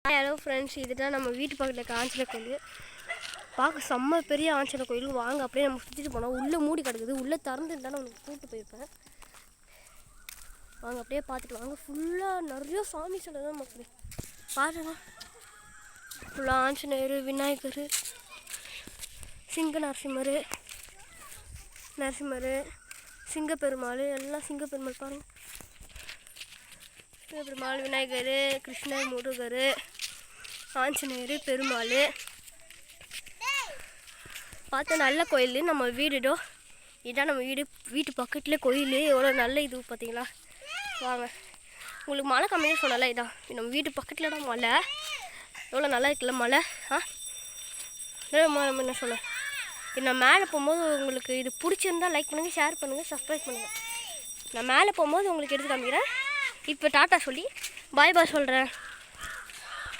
Hello friends, இதுதான் நம்ம வீட்டு பக்கத்தில் இருக்க ஆஞ்சநேயர் கோயில். பார்க்க செம்ம பெரிய ஆஞ்சநேயர் கோயில். வாங்க அப்படியே நம்ம சுற்றிட்டு போனோம். உள்ளே மூடி கிடக்குது, உள்ளே திறந்துட்டு தானே உனக்கு கூப்பிட்டு போயிருப்பேன். வாங்க அப்படியே பார்த்துட்டு வாங்க. ஃபுல்லாக நிறைய சாமி சிலை தான் மக்களே பாருங்க. ஃபுல்லாக ஆஞ்சநேயர், விநாயகர், சிங்க நரசிம்மர், சிங்கப்பெருமாள், எல்லாம் சிங்கப்பெருமாள் பாருங்கள். பெருமாள், விநாயகர், கிருஷ்ணர், முருகர், ஆஞ்சநேயர், பெருமாள். பார்த்தா நல்ல கோயில். நம்ம வீடுடோ இதான் நம்ம வீட்டு பக்கத்துலேயே கோயில். எவ்வளோ நல்ல இது பார்த்தீங்களா? வாங்க, உங்களுக்கு மழை கம்மியாக சொன்னால இதான் நம்ம வீட்டு பக்கத்தில் தான் மலை. எவ்வளோ நல்லா இருக்குல்ல மலை. நம்ம என்ன சொல்ல, நான் மேலே போகும்போது உங்களுக்கு இது பிடிச்சிருந்தா லைக் பண்ணுங்கள், ஷேர் பண்ணுங்கள், சப்ஸ்கிரைப் பண்ணுங்கள். நான் மேலே போகும்போது உங்களுக்கு எடுத்து காமிக்கிறேன். இப்போ டாட்டா சொல்லி பாய் சொல்கிறேன்.